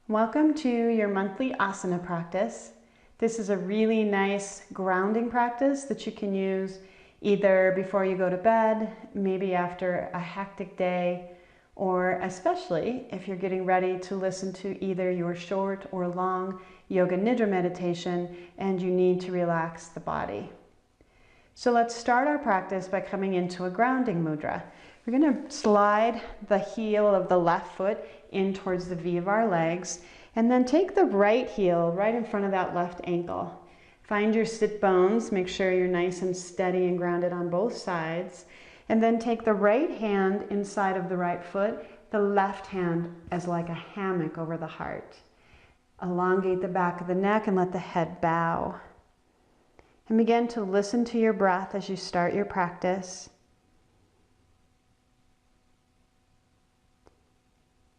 Welcome to your monthly asana practice. This is a really nice grounding practice that you can use either before you go to bed, maybe after a hectic day, or especially if you're getting ready to listen to either your short or long yoga Nidra meditation and you need to relax the body. So let's start our practice by coming into a grounding mudra. We're going to slide the heel of the left foot in towards the V of our legs, and then take the right heel right in front of that left ankle. Find your sit bones, make sure you're nice and steady and grounded on both sides, and then take the right hand inside of the right foot, the left hand as like a hammock over the heart. Elongate the back of the neck and let the head bow. And begin to listen to your breath as you start your practice.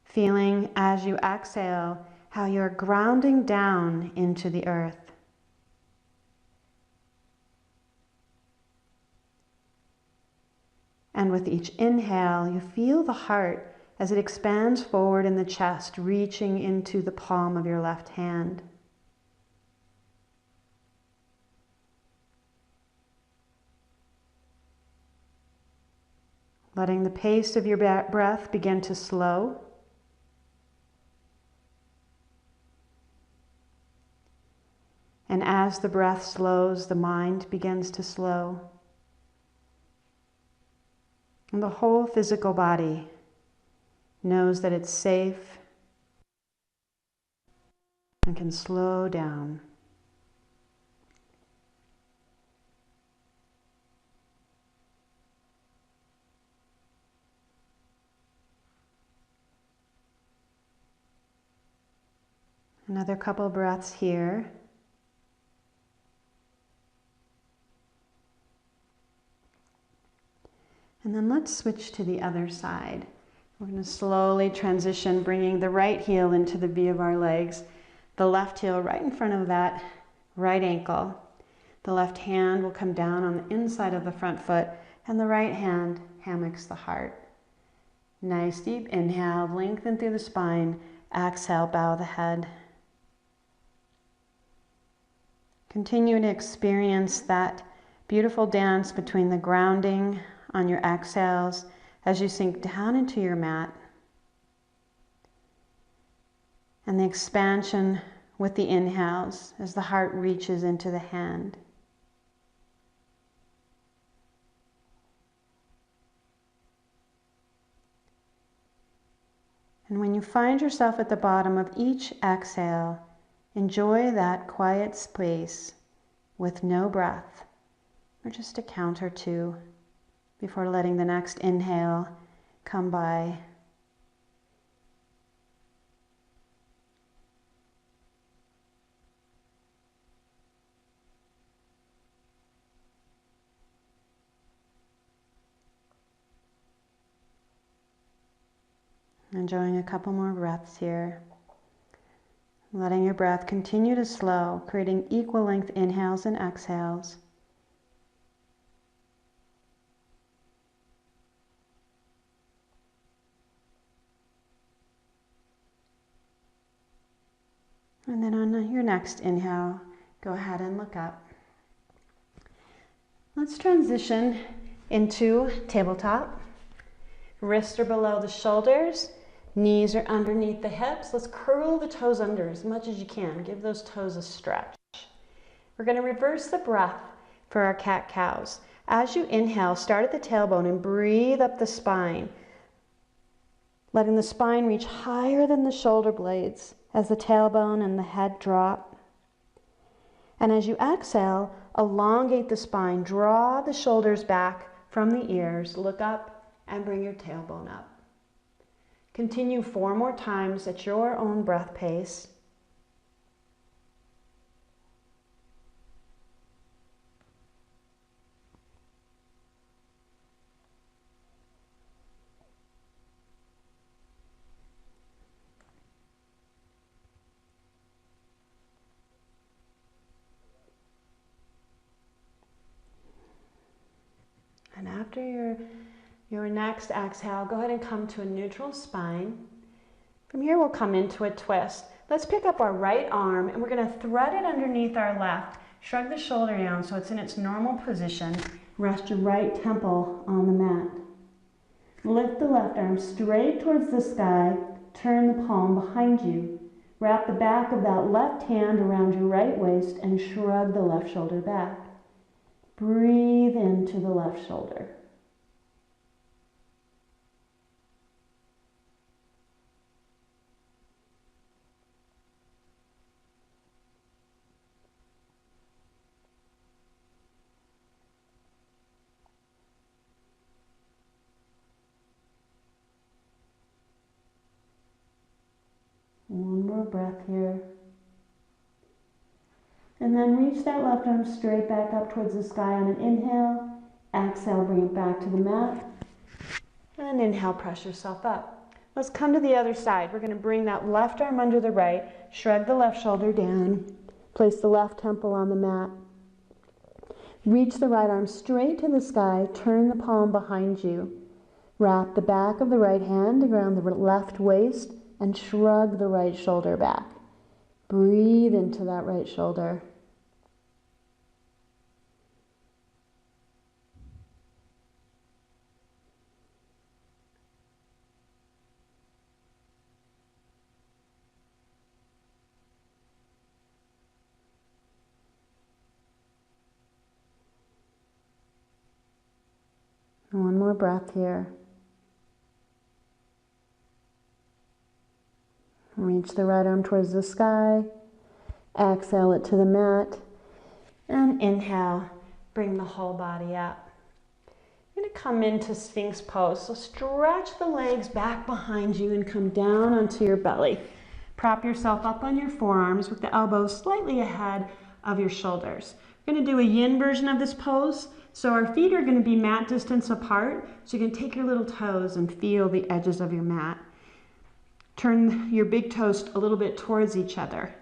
Feeling as you exhale how you're grounding down into the earth. And with each inhale, you feel the heart as it expands forward in the chest, reaching into the palm of your left hand. Letting the pace of your breath begin to slow. And as the breath slows, the mind begins to slow. And the whole physical body knows that it's safe and can slow down. Another couple breaths here. And then let's switch to the other side. We're going to slowly transition, bringing the right heel into the V of our legs, the left heel right in front of that right ankle. The left hand will come down on the inside of the front foot, and the right hand hammocks the heart. Nice deep inhale, lengthen through the spine. Exhale, bow the head. Continue to experience that beautiful dance between the grounding on your exhales as you sink down into your mat, and the expansion with the inhales as the heart reaches into the hand. And when you find yourself at the bottom of each exhale, enjoy that quiet space with no breath, or just a count or two, before letting the next inhale come by. Enjoying a couple more breaths here. Letting your breath continue to slow, creating equal length inhales and exhales. And then on your next inhale, go ahead and look up. Let's transition into tabletop. Wrists are below the shoulders, knees are underneath the hips. Let's curl the toes under as much as you can. Give those toes a stretch. We're going to reverse the breath for our cat-cows. As you inhale, start at the tailbone and breathe up the spine, letting the spine reach higher than the shoulder blades as the tailbone and the head drop. And as you exhale, elongate the spine, draw the shoulders back from the ears, look up and bring your tailbone up. Continue 4 more times at your own breath pace. And after your next exhale, go ahead and come to a neutral spine. From here, we'll come into a twist. Let's pick up our right arm and we're going to thread it underneath our left. Shrug the shoulder down so it's in its normal position. Rest your right temple on the mat. Lift the left arm straight towards the sky. Turn the palm behind you. Wrap the back of that left hand around your right waist and shrug the left shoulder back. Breathe into the left shoulder. One more breath here. And then reach that left arm straight back up towards the sky on an inhale. Exhale, bring it back to the mat. And inhale, press yourself up. Let's come to the other side. We're going to bring that left arm under the right, shrug the left shoulder down, place the left temple on the mat. Reach the right arm straight to the sky, turn the palm behind you. Wrap the back of the right hand around the left waist and shrug the right shoulder back. Breathe into that right shoulder. One more breath here. Reach the right arm towards the sky. Exhale it to the mat. And inhale, bring the whole body up. You're going to come into Sphinx pose. So stretch the legs back behind you and come down onto your belly. Prop yourself up on your forearms with the elbows slightly ahead of your shoulders. We're going to do a yin version of this pose. So our feet are going to be mat distance apart. So you can take your little toes and feel the edges of your mat. Turn your big toes a little bit towards each other.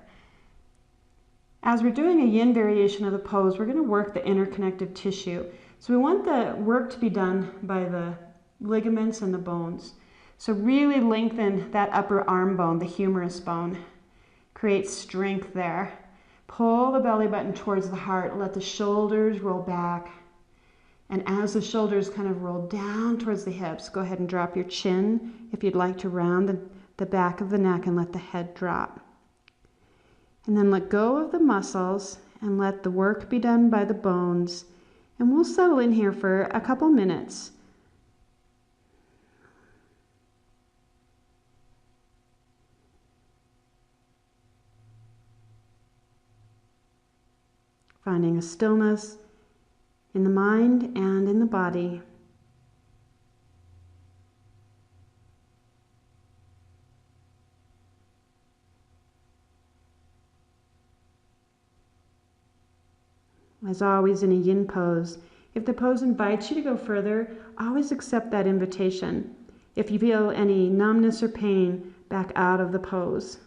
As we're doing a yin variation of the pose, we're going to work the interconnective tissue. So we want the work to be done by the ligaments and the bones. So really lengthen that upper arm bone, the humerus bone. Create strength there. Pull the belly button towards the heart. Let the shoulders roll back. And as the shoulders kind of roll down towards the hips, go ahead and drop your chin if you'd like to round the back of the neck and let the head drop. And then let go of the muscles and let the work be done by the bones. And we'll settle in here for a couple minutes. Finding a stillness in the mind and in the body. As always in a yin pose, if the pose invites you to go further, always accept that invitation. If you feel any numbness or pain, back out of the pose.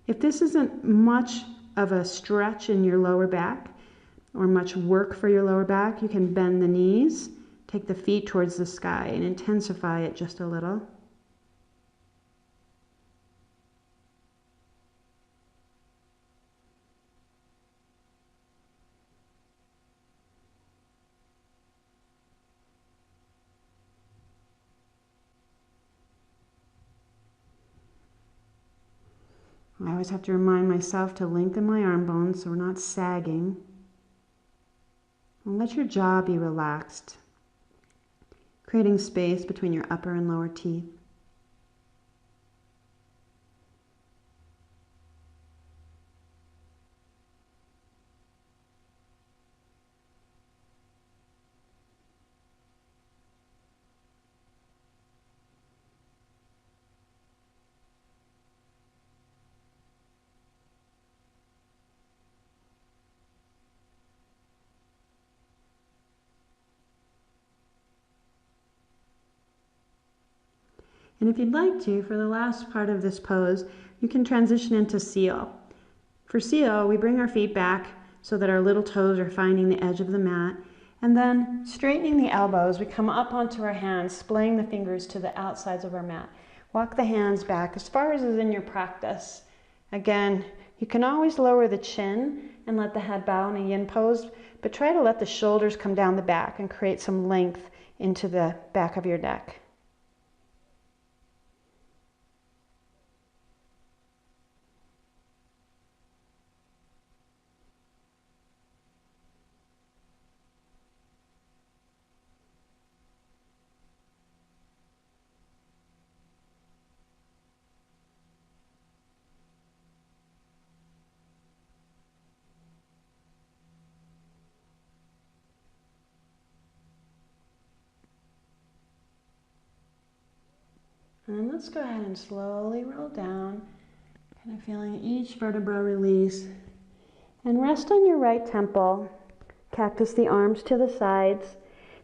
If this isn't much of a stretch in your lower back or much work for your lower back, you can bend the knees, take the feet towards the sky and intensify it just a little. I always have to remind myself to lengthen my arm bones so we're not sagging. And let your jaw be relaxed, creating space between your upper and lower teeth. And if you'd like to, for the last part of this pose, you can transition into seal. For seal, we bring our feet back so that our little toes are finding the edge of the mat. And then straightening the elbows, we come up onto our hands, splaying the fingers to the outsides of our mat. Walk the hands back as far as is in your practice. Again, you can always lower the chin and let the head bow in a yin pose, but try to let the shoulders come down the back and create some length into the back of your neck. And then let's go ahead and slowly roll down, kind of feeling each vertebra release. And rest on your right temple. Cactus the arms to the sides.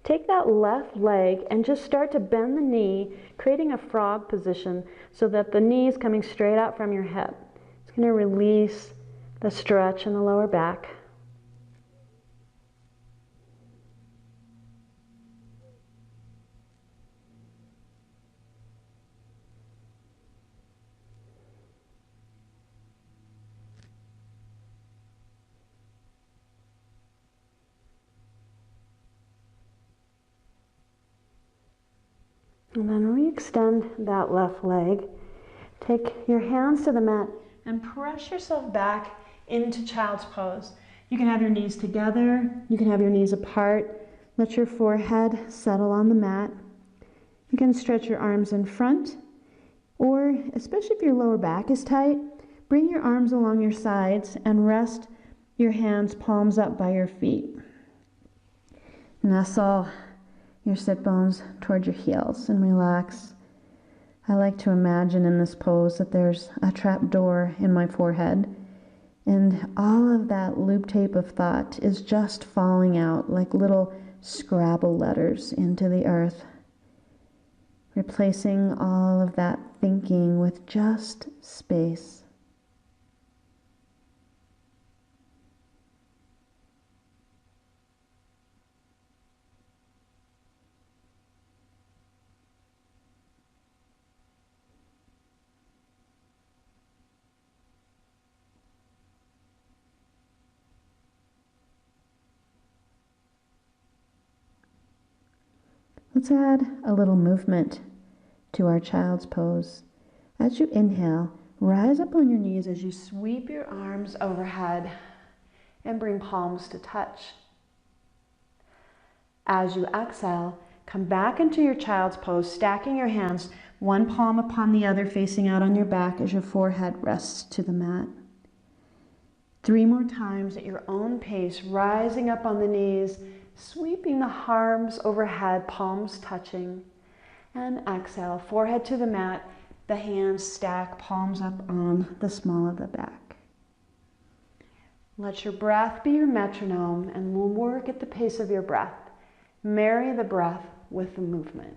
Take that left leg and just start to bend the knee, creating a frog position so that the knee is coming straight out from your hip. It's going to release the stretch in the lower back. And then re-extend that left leg. Take your hands to the mat and press yourself back into child's pose. You can have your knees together, you can have your knees apart. Let your forehead settle on the mat. You can stretch your arms in front, or especially if your lower back is tight, bring your arms along your sides and rest your hands palms up by your feet. Nestle your sit bones toward your heels and relax. I like to imagine in this pose that there's a trap door in my forehead, and all of that loop tape of thought is just falling out like little Scrabble letters into the earth, replacing all of that thinking with just space. Let's add a little movement to our child's pose. As you inhale, rise up on your knees as you sweep your arms overhead and bring palms to touch. As you exhale, come back into your child's pose, stacking your hands, one palm upon the other, facing out on your back as your forehead rests to the mat. 3 more times at your own pace, rising up on the knees, sweeping the arms overhead, palms touching. And exhale, forehead to the mat, the hands stack, palms up on the small of the back. Let your breath be your metronome, and we'll work at the pace of your breath. Marry the breath with the movement.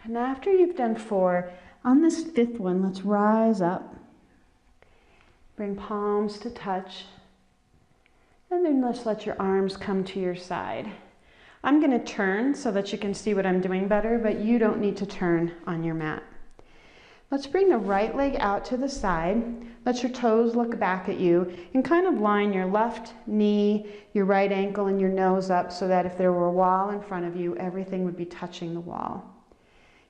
And after you've done 4, on this 5th one, let's rise up. Bring palms to touch. And then let's let your arms come to your side. I'm going to turn so that you can see what I'm doing better, but you don't need to turn on your mat. Let's bring the right leg out to the side. Let your toes look back at you and kind of line your left knee, your right ankle, and your nose up so that if there were a wall in front of you, everything would be touching the wall.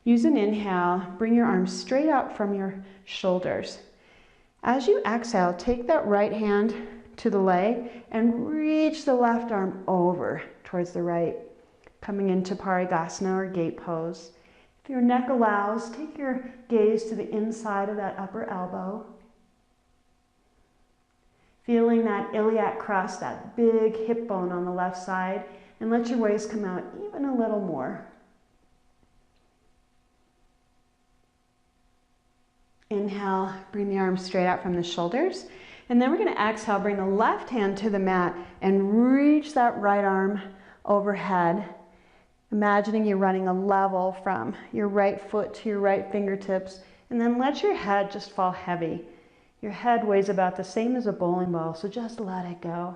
Use an inhale, bring your arms straight out from your shoulders. As you exhale, take that right hand to the leg and reach the left arm over towards the right, coming into Parigasana or gate pose. If your neck allows, take your gaze to the inside of that upper elbow. Feeling that iliac crest, that big hip bone on the left side, and let your waist come out even a little more. Inhale, bring the arms straight out from the shoulders. And then we're going to exhale, bring the left hand to the mat and reach that right arm overhead. Imagining you're running a level from your right foot to your right fingertips. And then let your head just fall heavy. Your head weighs about the same as a bowling ball, so just let it go.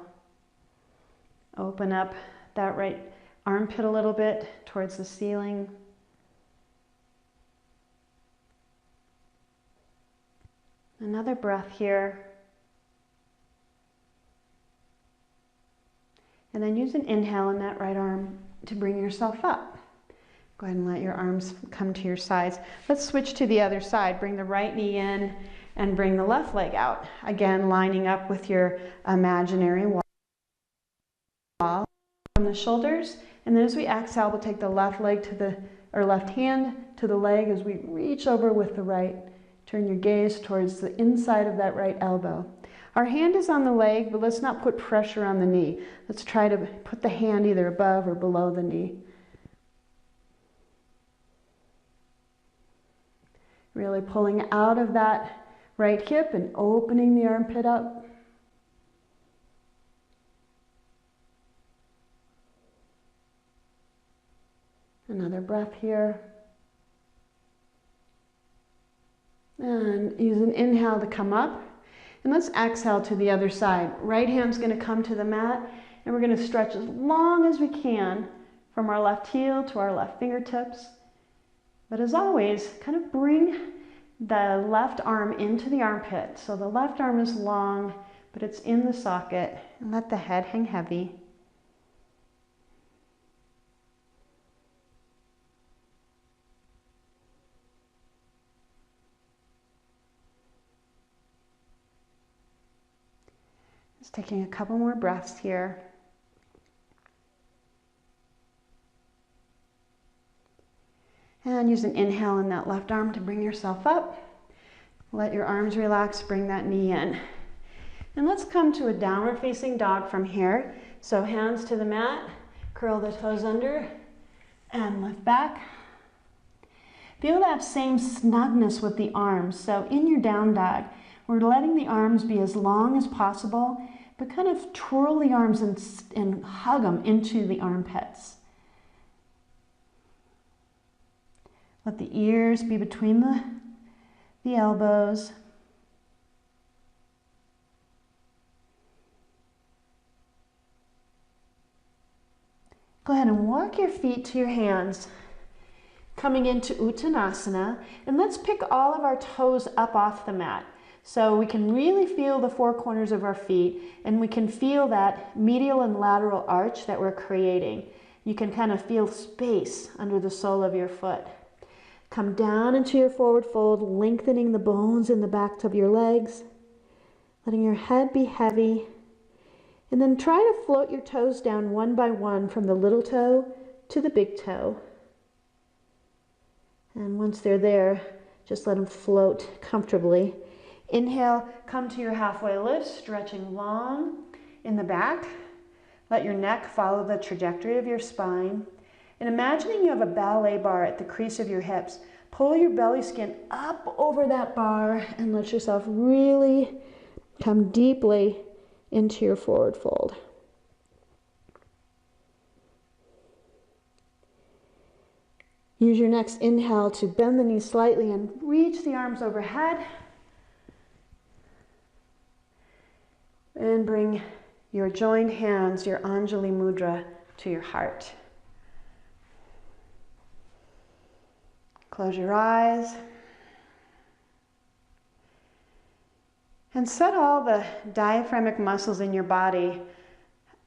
Open up that right armpit a little bit towards the ceiling. Another breath here. And then use an inhale in that right arm to bring yourself up. Go ahead and let your arms come to your sides. Let's switch to the other side. Bring the right knee in and bring the left leg out. Again, lining up with your imaginary wall from the shoulders. And then as we exhale, we'll take the left leg to the, or left hand to the leg as we reach over with the right. Turn your gaze towards the inside of that right elbow. Our hand is on the leg, but let's not put pressure on the knee. Let's try to put the hand either above or below the knee. Really pulling out of that right hip and opening the armpit up. Another breath here. And use an inhale to come up. And let's exhale to the other side. Right hand's going to come to the mat, and we're going to stretch as long as we can from our left heel to our left fingertips. But as always, kind of bring the left arm into the armpit. So the left arm is long, but it's in the socket. And let the head hang heavy. Just taking a couple more breaths here. And use an inhale in that left arm to bring yourself up. Let your arms relax, bring that knee in. And let's come to a downward facing dog from here. So hands to the mat, curl the toes under, and lift back. Feel that same snugness with the arms. So in your down dog, we're letting the arms be as long as possible, but kind of twirl the arms and hug them into the armpits. Let the ears be between the elbows. Go ahead and walk your feet to your hands, coming into Uttanasana, and let's pick all of our toes up off the mat. So we can really feel the four corners of our feet, and we can feel that medial and lateral arch that we're creating. You can kind of feel space under the sole of your foot. Come down into your forward fold, lengthening the bones in the backs of your legs, letting your head be heavy. And then try to float your toes down one by one from the little toe to the big toe. And once they're there, just let them float comfortably. Inhale, come to your halfway lift, stretching long in the back. Let your neck follow the trajectory of your spine. And imagining you have a ballet bar at the crease of your hips, pull your belly skin up over that bar and let yourself really come deeply into your forward fold. Use your next inhale to bend the knees slightly and reach the arms overhead. And bring your joined hands, your Anjali Mudra, to your heart. Close your eyes. And set all the diaphragmatic muscles in your body,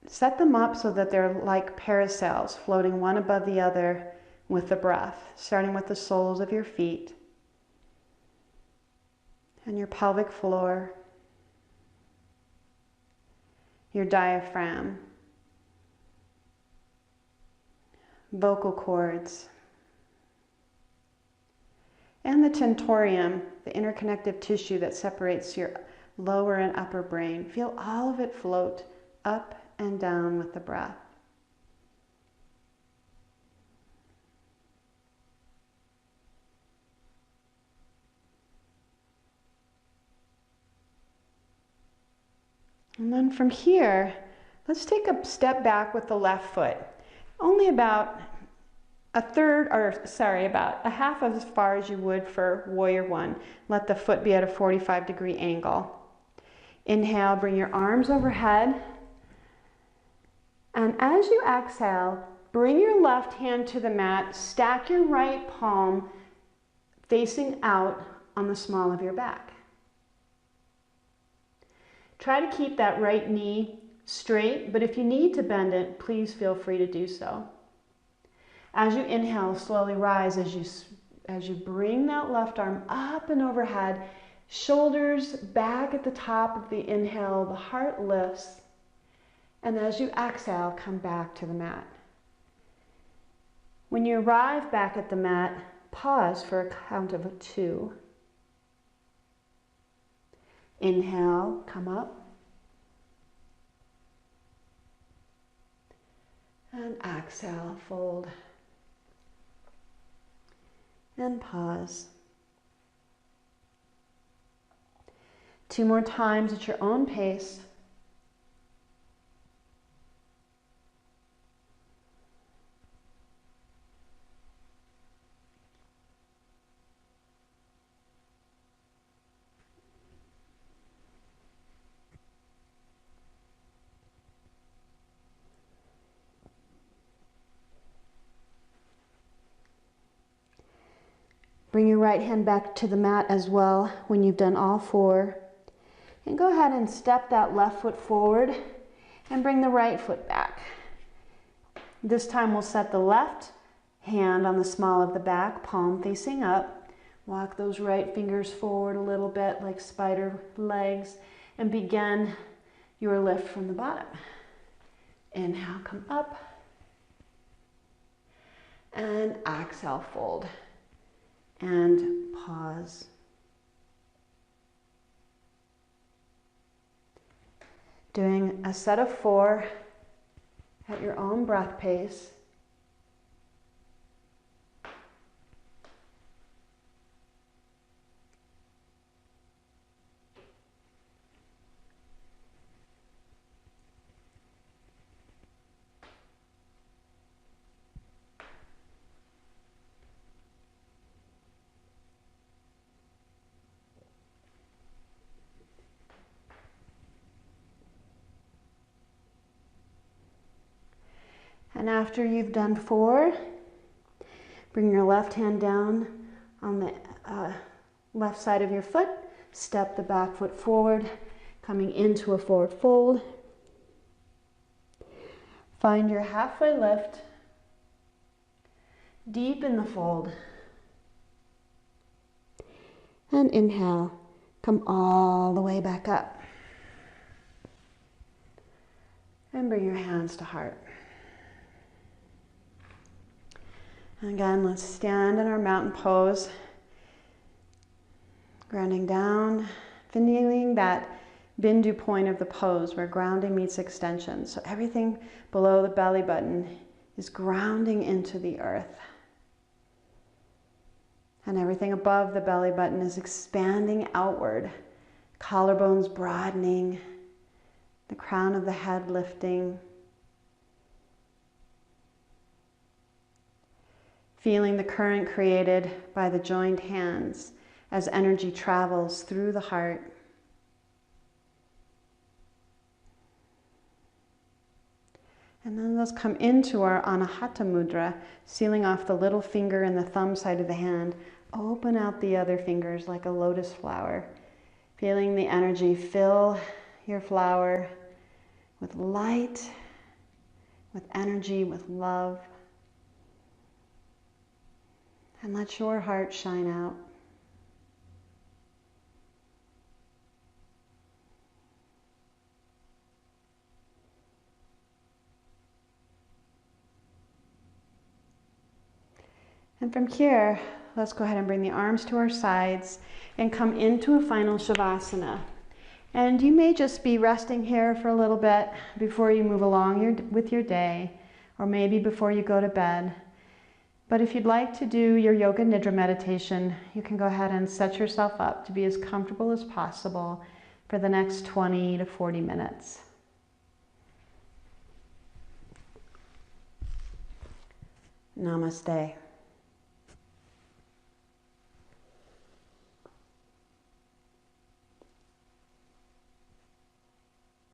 set them up so that they're like parasails, floating one above the other with the breath, starting with the soles of your feet and your pelvic floor, your diaphragm, vocal cords, and the tentorium, the interconnective tissue that separates your lower and upper brain. Feel all of it float up and down with the breath. And then from here, let's take a step back with the left foot. Only about about a half as far as you would for warrior one. Let the foot be at a 45-degree angle. Inhale, bring your arms overhead. And as you exhale, bring your left hand to the mat, stack your right palm facing out on the small of your back. Try to keep that right knee straight, but if you need to bend it, please feel free to do so. As you inhale, slowly rise as you bring that left arm up and overhead, shoulders back at the top of the inhale, the heart lifts, and as you exhale, come back to the mat. When you arrive back at the mat, pause for a count of 2. Inhale, come up. And exhale, fold. And pause. 2 more times at your own pace. Bring your right hand back to the mat as well when you've done all 4. And go ahead and step that left foot forward and bring the right foot back. This time we'll set the left hand on the small of the back, palm facing up. Walk those right fingers forward a little bit like spider legs and begin your lift from the bottom. Inhale, come up. And exhale, fold. And pause. Doing a set of 4 at your own breath pace. And after you've done 4, bring your left hand down on the left side of your foot. Step the back foot forward, coming into a forward fold. Find your halfway lift. Deepen the fold. And inhale, come all the way back up. And bring your hands to heart. Again, let's stand in our mountain pose. Grounding down, feeling that bindu point of the pose where grounding meets extension. So everything below the belly button is grounding into the earth. And everything above the belly button is expanding outward. Collarbones broadening, the crown of the head lifting. Feeling the current created by the joined hands as energy travels through the heart. And then let's come into our Anahata Mudra, sealing off the little finger and the thumb side of the hand. Open out the other fingers like a lotus flower. Feeling the energy fill your flower with light, with energy, with love. And let your heart shine out. And from here, let's go ahead and bring the arms to our sides and come into a final Shavasana. And you may just be resting here for a little bit before you move along with your day, or maybe before you go to bed. But if you'd like to do your Yoga Nidra meditation, you can go ahead and set yourself up to be as comfortable as possible for the next 20 to 40 minutes. Namaste.